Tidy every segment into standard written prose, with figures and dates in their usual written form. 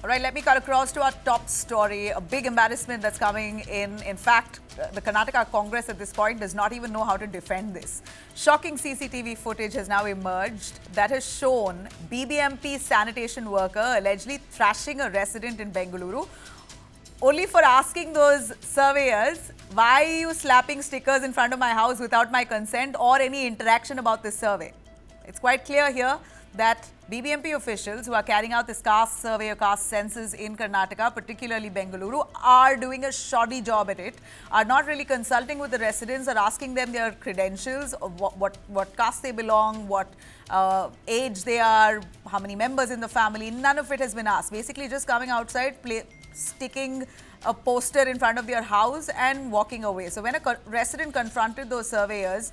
All right, let me cut across to our top story. A big embarrassment that's coming in. In fact, the Karnataka Congress at this point does not even know how to defend this. Shocking CCTV footage has now emerged that has shown BBMP sanitation worker allegedly thrashing a resident in Bengaluru, only for asking those surveyors, why are you slapping stickers in front of my house without my consent or any interaction about this survey? It's quite clear here that BBMP officials who are carrying out this caste survey or caste census in Karnataka, particularly Bengaluru, are doing a shoddy job at it, are not really consulting with the residents or asking them their credentials, of what caste they belong, what age they are, how many members in the family. None of it has been asked. Basically just coming outside, sticking a poster in front of their house and walking away. So when a resident confronted those surveyors,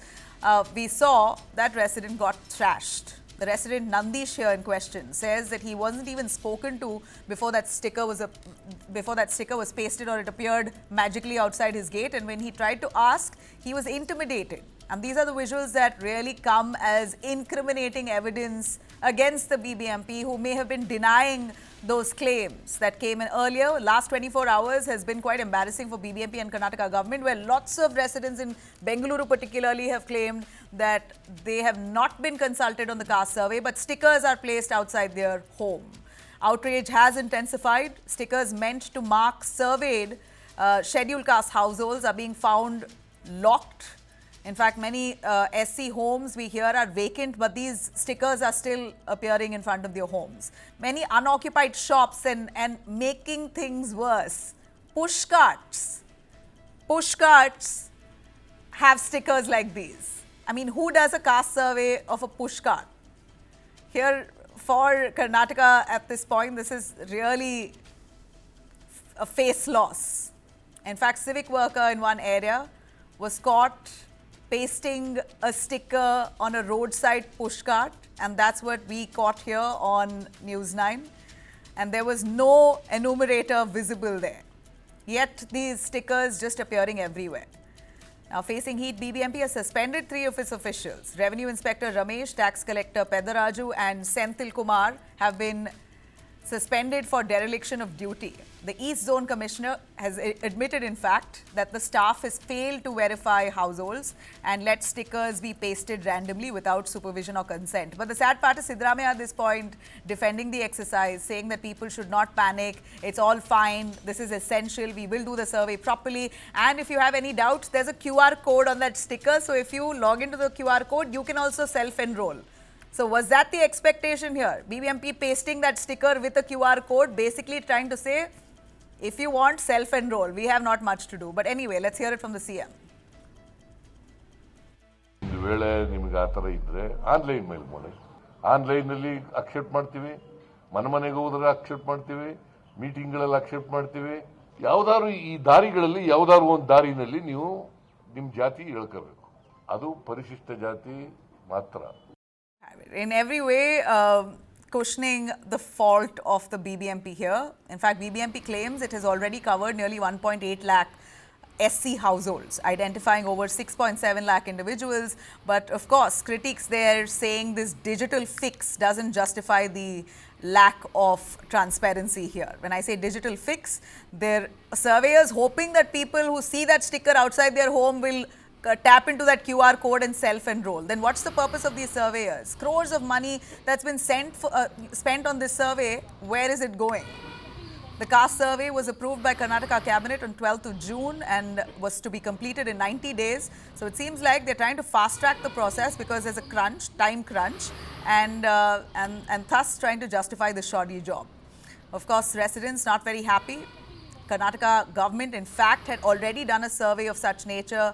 we saw that resident got thrashed. The resident Nandish here in question says that he wasn't even spoken to before that sticker was pasted or it appeared magically outside his gate, and when he tried to ask, he was intimidated. And these are the visuals that really come as incriminating evidence against the BBMP, who may have been denying those claims that came in earlier. Last 24 hours has been quite embarrassing for BBMP and Karnataka government, where lots of residents in Bengaluru particularly have claimed that they have not been consulted on the caste survey, but stickers are placed outside their home. Outrage has intensified. Stickers meant to mark surveyed scheduled caste households are being found locked. In fact, many SC homes we hear are vacant, but these stickers are still appearing in front of their homes. Many unoccupied shops and making things worse. Pushcarts have stickers like these. I mean, who does a caste survey of a pushcart? Here for Karnataka at this point, this is really a face loss. In fact, civic worker in one area was caught pasting a sticker on a roadside pushcart, and that's what we caught here on News 9. And there was no enumerator visible there. Yet these stickers just appearing everywhere. Now facing heat, BBMP has suspended 3 of its officials. Revenue Inspector Ramesh, Tax Collector Pedaraju and Senthil Kumar have been suspended for dereliction of duty. The East Zone Commissioner has admitted, in fact, that the staff has failed to verify households and let stickers be pasted randomly without supervision or consent. But the sad part is Siddaramaiah at this point defending the exercise, saying that people should not panic. It's all fine. This is essential. We will do the survey properly. And if you have any doubts, there's a QR code on that sticker. So if you log into the QR code, you can also self-enroll. So was that the expectation here? BBMP pasting that sticker with a QR code, basically trying to say, if you want, self-enroll. We have not much to do. But anyway, let's hear it from the CM. ಒಂದು ವೇಳೆ ನಿಮಗೆ ಆ ಥರ ಇದ್ದರೆ online ಮೇಲೆ ಮಾಡಿ. ಆನ್ಲೈನಲ್ಲಿ accept ಮಾಡ್ತೀವಿ, ಮನೆಗೆ ಹೋದ್ರೆ ಅಕ್ಸೆಪ್ಟ್ ಮಾಡ್ತೀವಿ, ಮೀಟಿಂಗ್ಗಳಲ್ಲಿ ಅಕ್ಸೆಪ್ಟ್ ಮಾಡ್ತೀವಿ. ಯಾವುದಾದ್ರು ಈ ದಾರಿಗಳಲ್ಲಿ ಯಾವುದಾದ್ರು ಒಂದು ದಾರಿನಲ್ಲಿ ನೀವು ನಿಮ್ಮ ಜಾತಿ ಹೇಳ್ಕೋಬೇಕು. ಅದು ಪರಿಶಿಷ್ಟ ಜಾತಿ ಮಾತ್ರ. In every way, cushioning the fault of the BBMP here. In fact, BBMP claims it has already covered nearly 1.8 lakh SC households, identifying over 6.7 lakh individuals. But of course, critics there saying this digital fix doesn't justify the lack of transparency here. When I say digital fix, they're surveyors hoping that people who see that sticker outside their home will tap into that QR code and self-enroll. Then what's the purpose of these surveyors? Crores of money that's been spent on this survey, where is it going? The caste survey was approved by Karnataka Cabinet on 12th of June and was to be completed in 90 days. So it seems like they're trying to fast-track the process because there's a time crunch, and thus trying to justify the shoddy job. Of course, residents not very happy. Karnataka government, in fact, had already done a survey of such nature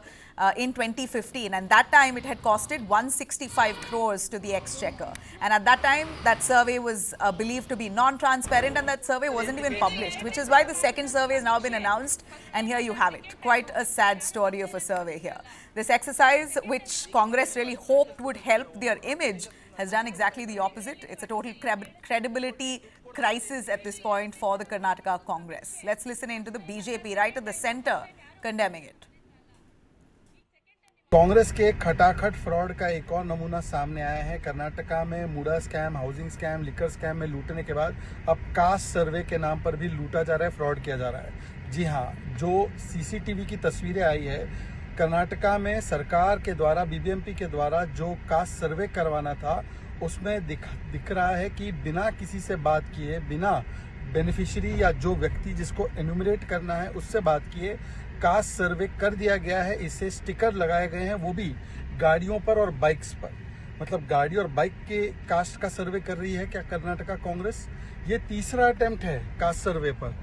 in 2015, and that time it had costed 165 crores to the exchequer. And at that time, that survey was believed to be non-transparent, and that survey wasn't even published, which is why the second survey has now been announced, and here you have it. Quite a sad story of a survey here. This exercise, which Congress really hoped would help their image, has done exactly the opposite. It's a total credibility crisis at this point for the Karnataka Congress. Let's listen into the BJP right at the center condemning it. Congress के खटाखट fraud का एक और नमूना सामने आया है। कर्नाटका में MUDA scam, housing scam, liquor scam में लूटने के बाद अब कास्ट सर्वे के नाम पर भी लूटा जा रहा है, फ्रॉड किया जा रहा है। जी हाँ, जो सीसीटीवी की तस्वीरें आई है, कर्नाटका में सरकार के द्वारा, बीबीएमपी के द्वारा जो कास्ट सर्वे करवाना था, उसमें दिख रहा है कि बिना किसी से बात किए, बिना बेनिफिशियरी या जो व्यक्ति जिसको एनुमरेट करना है उससे बात किए कास्ट सर्वे कर दिया गया है। इससे स्टिकर लगाए गए हैं, वो भी गाड़ियों पर और बाइक्स पर। मतलब गाड़ी और बाइक के कास्ट का सर्वे कर रही है क्या कर्नाटका कांग्रेस? ये तीसरा अटेम्प्ट है कास्ट सर्वे पर।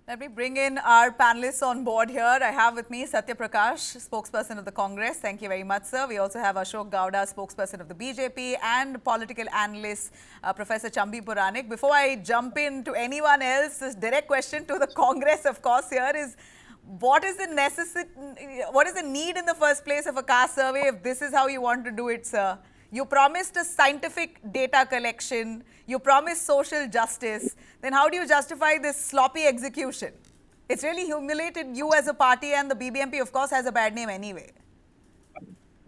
Let me bring in our panelists on board here. I have with me Satya Prakash, spokesperson of the Congress. Thank you very much, sir. We also have Ashok Gowda, spokesperson of the BJP, and political analyst Professor Chambi Puranik. Before I jump into anyone else, this direct question to the Congress, of course, here is what is the need in the first place of a caste survey if this is how you want to do it, sir? You promised a scientific data collection, you promised social justice, then how do you justify this sloppy execution? It's really humiliated you as a party, and the BBMP, of course, has a bad name anyway.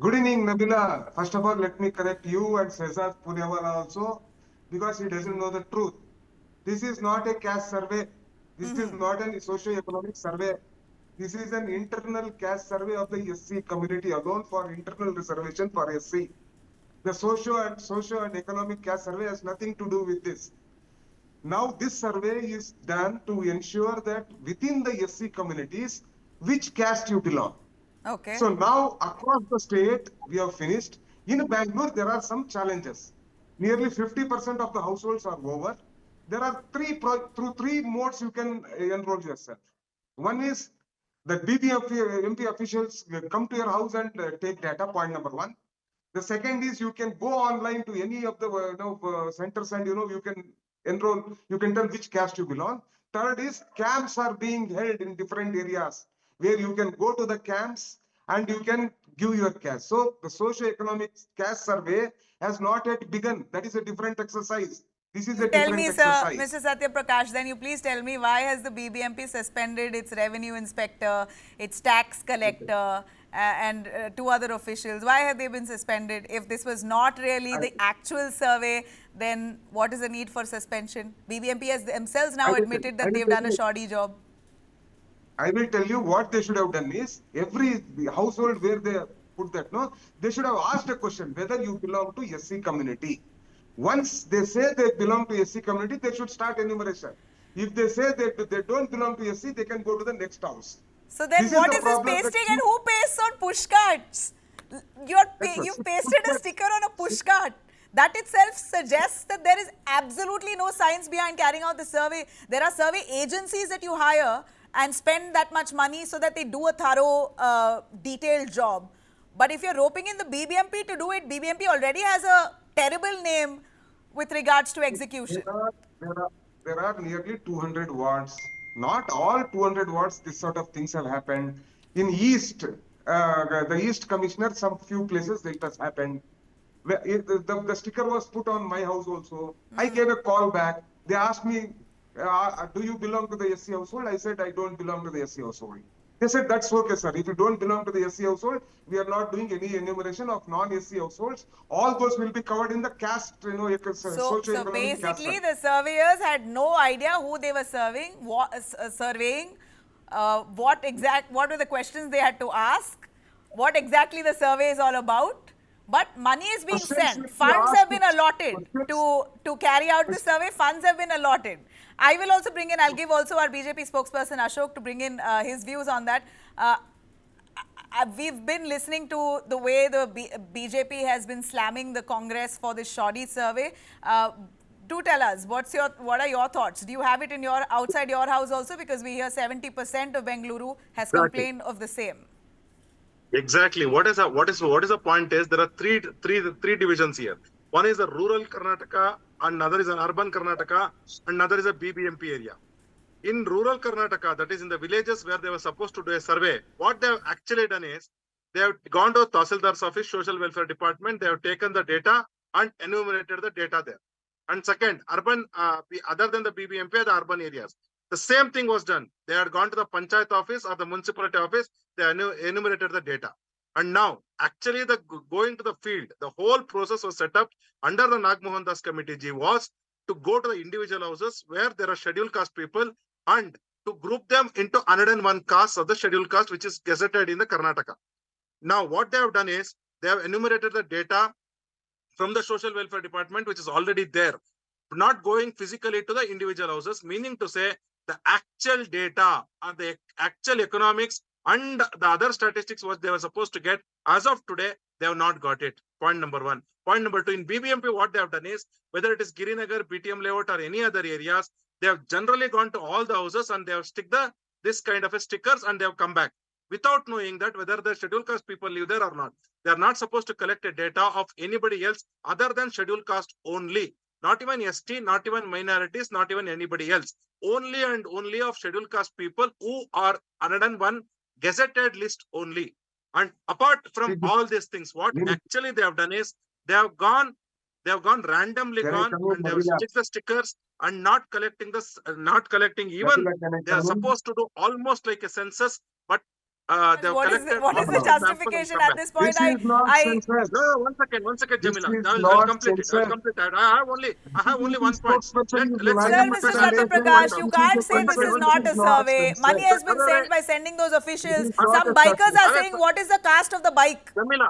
Good evening, Nabila. First of all, let me correct you and Cesar Punyawala also, because he doesn't know the truth. This is not a caste survey. This is not a socio-economic survey. This is an internal caste survey of the SC community alone for internal reservation for SC. The socio and economic caste survey has nothing to do with this. Now, this survey is done to ensure that within the SC communities, which caste you belong. Okay. So now, across the state, we have finished. In Bangalore, there are some challenges. Nearly 50% of the households are over. There are through three modes you can enroll yourself. One is that BBMP officials come to your house and take data, point number one. The second is you can go online to any of the centers and you can enroll, you can tell which caste you belong. Third is camps are being held in different areas where you can go to the camps and you can give your caste. So the socio-economic caste survey has not yet begun. That is a different exercise. This is a different exercise. Tell me, sir, Mr. Satya Prakash, then you please tell me, why has the BBMP suspended its revenue inspector, its tax collector, and two other officials? Why have they been suspended? If this was not really the actual survey, then what is the need for suspension? BBMP has themselves now admitted that they've done a shoddy job. I will tell you what they should have done is, every household where they put that, they should have asked a question whether you belong to SC community. Once they say they belong to SC community, they should start enumeration. If they say that they don't belong to SC, they can go to the next house. So then what is this pasting, and who pastes on pushcarts? You've pasted a sticker on a pushcart. That itself suggests that there is absolutely no science behind carrying out the survey. There are survey agencies that you hire and spend that much money so that they do a thorough, detailed job. But if you're roping in the BBMP to do it, BBMP already has a terrible name with regards to execution. There are nearly 200 wards. Not all 200 wards, this sort of things have happened. In East, the East Commissioner, some few places it has happened. The sticker was put on my house also. I gave a call back. They asked me, do you belong to the SC household? I said, I don't belong to the SC household. They said, that's okay, sir. If you don't belong to the SC household, we are not doing any enumeration of non-SC households. All those will be covered in the caste, So basically, the surveyors had no idea who they were surveying, what were the questions they had to ask, what exactly the survey is all about. But money is being sent. Funds have been allotted to carry out the survey. Funds have been allotted. I will also bring in, I'll give also our BJP spokesperson Ashok to bring in his views on that. We've been listening to the way the BJP has been slamming the Congress for this shoddy survey. Do tell us, what are your thoughts? Do you have it in outside your house also? Because we hear 70% of Bengaluru has complained of the same. Exactly. What is the point is, there are three divisions here. One is the rural Karnataka, another is an urban Karnataka, another is a BBMP area. In rural Karnataka, that is in the villages where they were supposed to do a survey, what they have actually done is, they have gone to Tahsildar's office, Social Welfare Department, they have taken the data and enumerated the data there. And second, urban, other than the BBMP, the urban areas. The same thing was done. They had gone to the Panchayat office or the municipality office, they enumerated the data. And now, actually, the going to the field, the whole process was set up under the Nagmohan Das committee G was to go to the individual houses where there are scheduled caste people and to group them into 101 castes of the scheduled caste, which is gazetted in the Karnataka. Now, what they have done is they have enumerated the data from the social welfare department, which is already there, not going physically to the individual houses, meaning to say the actual data and the actual economics and the other statistics what they were supposed to get as of today, they have not got it. Point number one. Point number two, in BBMP, what they have done is, whether it is Girinagar, BTM layout or any other areas, they have generally gone to all the houses and they have stick this kind of a stickers and they have come back without knowing that whether the scheduled caste people live there or not. They are not supposed to collect a data of anybody else other than scheduled caste only. Not even ST, not even minorities, not even anybody else. Only and only of scheduled caste people who are 101 gazetted list only. And apart from all these things, what actually they have done is they have gone randomly and they have stick the stickers and not collecting even they are supposed to do almost like a census, but they have What is collected what is the all the samples and justification come at back. this point? This is not census. No, one second, This Jamila. is I'll not complete it. I'll census. complete it. I have only one point. Let's Sir, take Mr. Mr. Satya Satya's Prakash, point you out. can't say One this second, is one not second. a survey. Money has been Sir, sent by sending those officials. This is not Some a bikers are survey. saying, what is the caste of the bike? Jamila,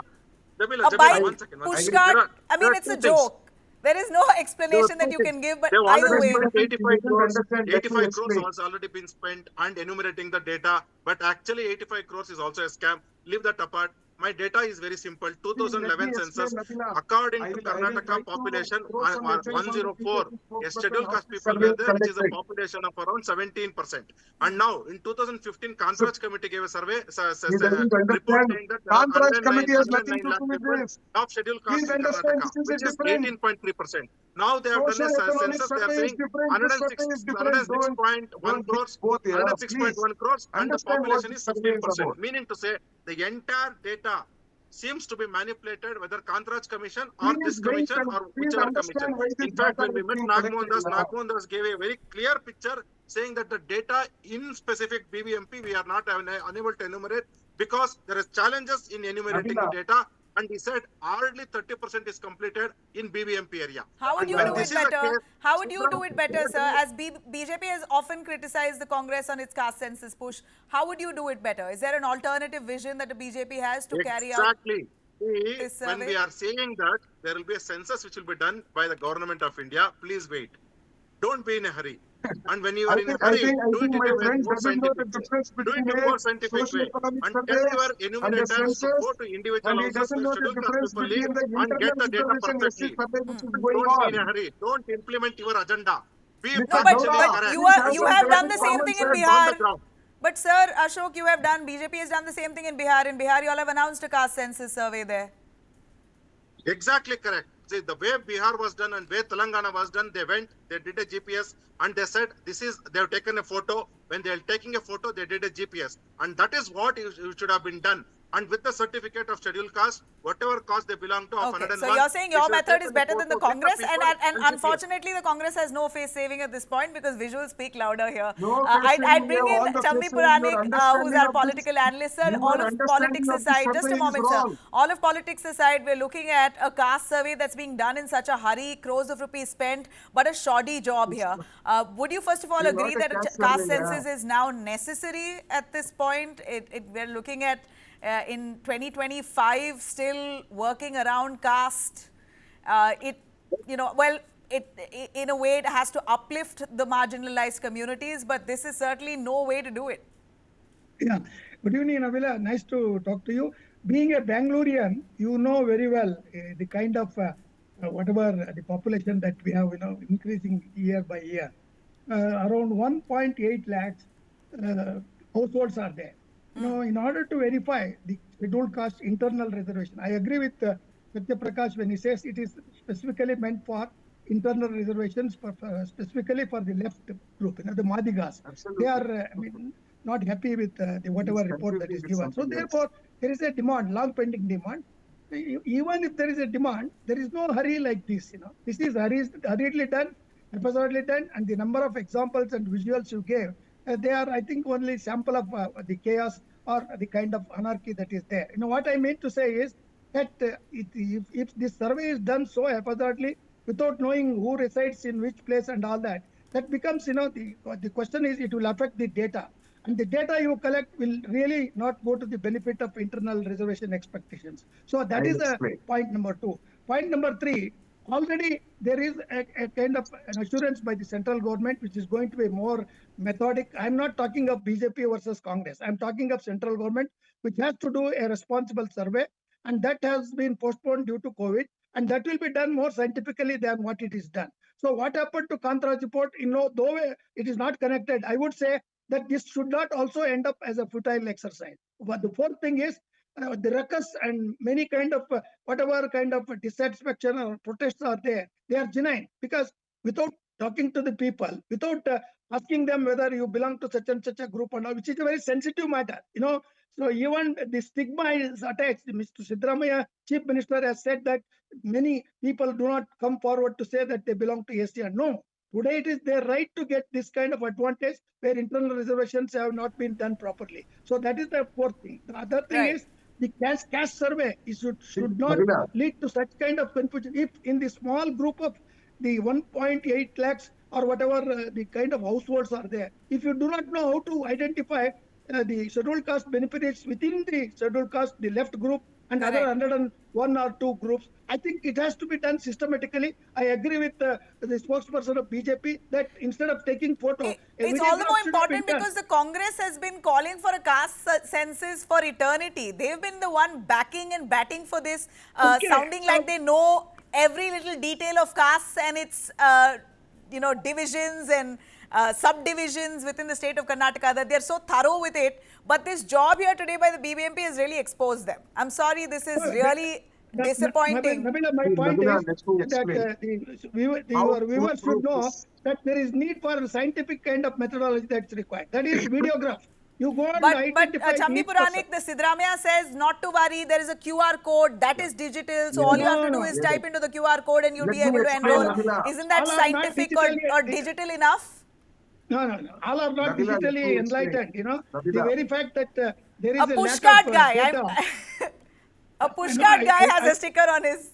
A bike, one second. pushcart. I mean, There are it's a two things. joke. There is no explanation that you can give, but either way. Spent 85 crores. Understand, let me 85 crores explain. has already been spent and enumerating the data. But actually, 85 crores is also a scam. Leave that apart. My data is very simple. 2011 census, according to Karnataka population, 104, a scheduled caste people were there, which is a population of around 17%. And now, in 2015, Outrage committee gave a survey, report saying that there are Outrage committee has nothing 109 to lakh do with people this. of scheduled caste Please in understand, Karnataka, this is which is different. 18.3%. Now they have done a Socio-economic census, they are survey is saying different. This survey is different. 106.1 Don't crores, mix both here. Please 106.1 crores, and the understand what population this is survey is 15%. about. Meaning to say, the entire data seems to be manipulated, whether Kantraj Commission or this Please wait commission and or please whichever commission. understand why this In fact, data when we is met being Nagmohan collected now. Das gave a very clear picture saying that the data in specific BBMP we are not unable to enumerate because there is challenges in enumerating the data. And he said hardly 30% is completed in BBMP area. How would And you when do this it is the better? case, How would you do it better, sir? As BJP has often criticized the Congress on its caste census push, how would you do it better? Is there an alternative vision that the BJP has to carry out Exactly. See, this when survey? we are saying that there will be a census which will be done by the government of India, please wait. Don't be in a hurry. And when you are in a I hurry, think do it in my a friend more doesn't know the scientific way. difference Do it between in a a more scientific way. socio-economic And tell survey your and a enumerators to census, go to individual and he houses, doesn't the know the scheduled caste difference people live, between the and get internal the data reservation perfectly. SC survey which is going Don't be in a on. hurry. Don't implement your agenda. Be Mr. No, factually but correct. you have done the same common thing in sense on the Bihar. ground. But sir, Ashok, you have done, BJP has done the same thing in Bihar. In Bihar, you all have announced a caste census survey there. Exactly correct. See, the way Bihar was done and way Telangana was done, they went, they did a GPS and they said, they have taken a photo. When they are taking a photo, they did a GPS. And that is what you should have been done. And with the certificate of scheduled caste, whatever caste they belong to, of Okay, 101, so you're saying your method is better than the Congress, and GPS. unfortunately the Congress has no face saving at this point because visuals speak louder here. No I'd face bring saving, in all the Chambi face saving, your Puranik, who's understanding our of this- political analyst, sir. your All of understanding politics of this aside, just a survey is moment, sir. wrong. All of politics aside, we're looking at a caste survey that's being done in such a hurry, crores of rupees spent, but a shoddy job here. Would you first of all It's agree not a that a caste caste survey, census is now necessary at this point? We're looking at in 2025 still working around caste. It in a way it has to uplift the marginalized communities, but this is certainly no way to do it. Yeah. Good evening, Nabila. Nice to talk to you. Being a Bangalorean, you know very well the kind of whatever the population that we have, increasing year by year. Around 1.8 lakhs households are there. In order to verify the scheduled caste internal reservation, I agree with Satya Prakash when he says it is specifically meant for internal reservations, specifically for the left group, the Madigas. Absolutely. They are not happy with the whatever report that is given. So therefore, there is a demand, long pending demand. Even if there is a demand, there is no hurry like this. This is hurriedly done, episodically done, and the number of examples and visuals you gave, they are, I think, only sample of the chaos or the kind of anarchy that is there. What I mean to say is that if this survey is done so haphazardly without knowing who resides in which place and all that, that becomes, the question is it will affect the data. And the data you collect will really not go to the benefit of internal reservation expectations. So that is point number 2. Point number 3, already there is a kind of an assurance by the central government, which is going to be more methodic. I'm not talking of BJP versus Congress. I'm talking of central government, which has to do a responsible survey. And that has been postponed due to COVID. And that will be done more scientifically than what it is done. So what happened to Kantaraj report, though it is not connected, I would say that this should not also end up as a futile exercise. But the fourth thing is the ruckus and many kind of whatever kind of dissatisfaction or protests are there, they are genuine, because without talking to the people, without asking them whether you belong to such and such a group or not, which is a very sensitive matter, So even the stigma is attached. Mr. Siddaramaiah, Chief Minister, has said that many people do not come forward to say that they belong to SCR. No. Today it is their right to get this kind of advantage where internal reservations have not been done properly. So that is the fourth thing. The other thing is the caste survey should not lead to such kind of confusion. If in the small group of the 1.8 lakhs or whatever the kind of households are there, if you do not know how to identify the scheduled caste beneficiaries within the scheduled caste, the left group, and other 101 or 2 groups, I think it has to be done systematically. I agree with the spokesperson of BJP that instead of taking photo, it's all the more important because the Congress has been calling for a caste census for eternity. They've been the one backing and batting for this, sounding like they know every little detail of castes and its divisions and subdivisions within the state of Karnataka, that they're so thorough with it. But this job here today by the BBMP has really exposed them. I'm sorry, this is really disappointing. Nabila, my point is that your viewers should know that there is need for a scientific kind of methodology that's required. That is videograph. You go and identify. But Chambi Puranik, the Siddaramaiah says not to worry, there is a QR code that is digital. So all you have to do is type into the QR code and you'll be able to enroll. Isn't that scientific or digital enough? No. All are not digitally enlightened, The very fact that there is a pushcart lack guy. of data. A pushcart guy has a sticker on his.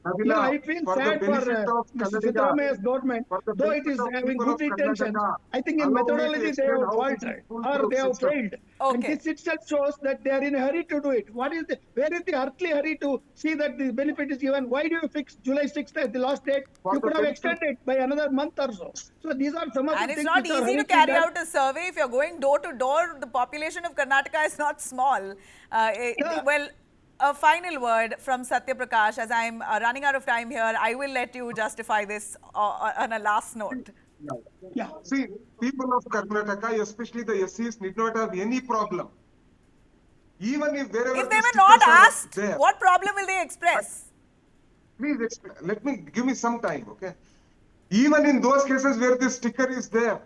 I feel sad for Mr. Siddaramaiah's government, though it is having good intentions. I think in methodology they have faltered or they have failed. And this itself shows that they are in a hurry to do it. Where is the earthly hurry to see that the benefit is given? Why do you fix July 6th as the last date? You could have extended by another month or so. So these are some of the things. And it's not easy to carry out a survey. If you're going door to door, the population of Karnataka is not small. A final word from Satya Prakash. As I'm running out of time here, I will let you justify this on a last note. Yeah. See, people of Karnataka, especially the SCs, need not have any problem. Even if wherever if they were not asked, there, what problem will they express? Please give me some time, okay? Even in those cases where this sticker is there,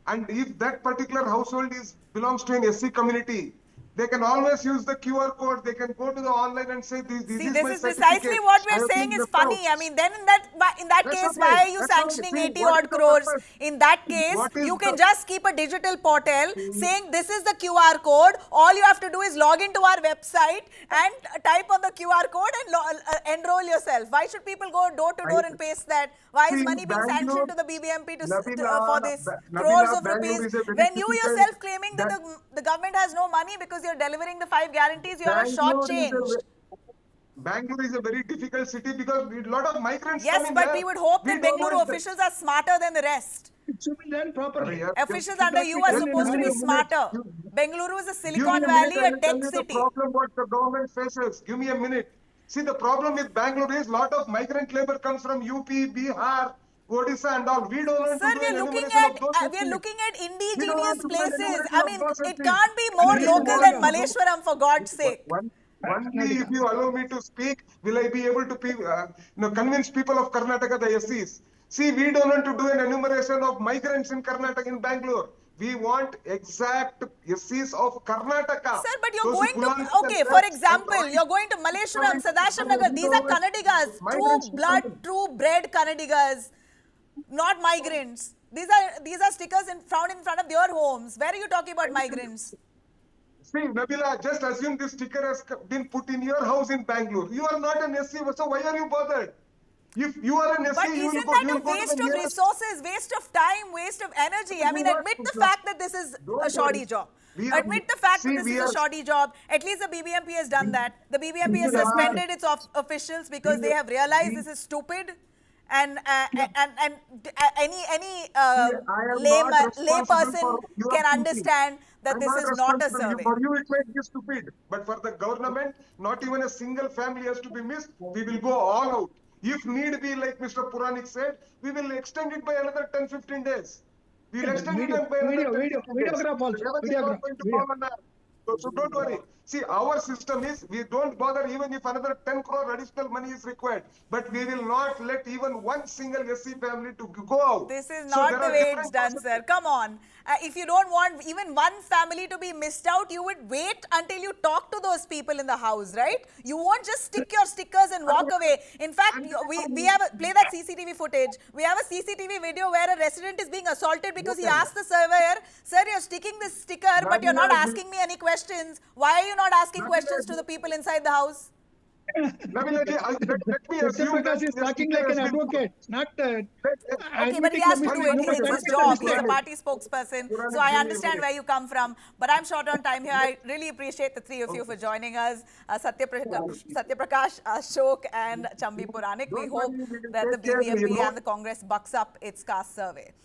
and if that particular household belongs to an SC community, they can always use the QR code. They can go to the online and say, this is precisely what we're saying is funny. I mean, then in that case, why are you sanctioning 80 odd crores? In that case, you can just keep a digital portal saying this is the QR code. All you have to do is log into our website and type on the QR code and enroll yourself. Why should people go door to door and paste that? Why is money being sanctioned to the BBMP for this? Crores of rupees. When you yourself claiming that the government has no money because you're delivering the 5 guarantees, you are shortchanged. Bangalore is a very difficult city because a lot of migrants. Yes, but we would hope that Bengaluru officials are smarter than the rest. It should be done properly. Officials under you are supposed to be smarter. Bengaluru is a Silicon Valley, a tech city. The problem what the government faces. Give me a minute. See, the problem with Bangalore is a lot of migrant labor comes from UP, Bihar, Odisha and all. We don't want to do we're looking at indigenous places. I mean, it can't be more local than Malleshwaram, for God's sake. Only if you allow me to speak, will I be able to convince people of Karnataka, the SCs. See, we don't want to do an enumeration of migrants in Karnataka, in Bangalore. We want exact SCs of Karnataka. Sir, but you're going to, okay, for example, you're going to Malleshwaram, Sadasham Nagar. These are Kannadigas, true blood, true bred Kannadigas, not migrants. These are stickers found in front of their homes. Where are you talking about migrants? See, Nabila, just assume this sticker has been put in your house in Bangalore. You are not an SC, so why are you bothered? If you are an But SC, you isn't will that a go to waste the of nearest. resources, waste of time, waste of energy? I mean, You are- admit the fact that this is Don't a shoddy worry. job. We are- Admit the fact see, that this we is a are- shoddy job. At least the BBMP has done that. The BBMP has We are- suspended its officials because they have realized this is stupid. And any I am not lay responsible person for your can thinking. understand that I'm this not is not a responsible. survey. For you, it might be stupid. But for the government, not even a single family has to be missed. We will go all out. If need be, like Mr. Puranik said, we will extend it by another 10, 15 days. We will extend it by another 10, 15 days. videograph also. Everything is not going to fall on that. So don't worry. See, our system is, we don't bother even if another 10 crore additional money is required. But we will not let even one single SC family to go out. This is So not there the are way it's different done, processes. sir. Come on. If you don't want even one family to be missed out, you would wait until you talk to those people in the house, right? You won't just stick your stickers and walk away. In fact, we have play that CCTV footage. We have a CCTV video where a resident is being assaulted because he asked the surveyor, "Sir, you're sticking this sticker, but you're not asking me any questions. Why are you not asking questions to the people inside the house?" Nabilaji, let me Satya assume that Prakash is this talking sticker like an has been put. advocate, not Okay, but he admitting has the to do mistake. it. No, It's but his that's a job. He's a mistake. party spokesperson. So I understand where you come from. But I'm short on time here. I really appreciate the three of you for joining us. Satya Prakash, Ashok and Chambi Puranik. We Don't hope worry, we will that the take care, BBMP you know. and the Congress bucks up its caste survey.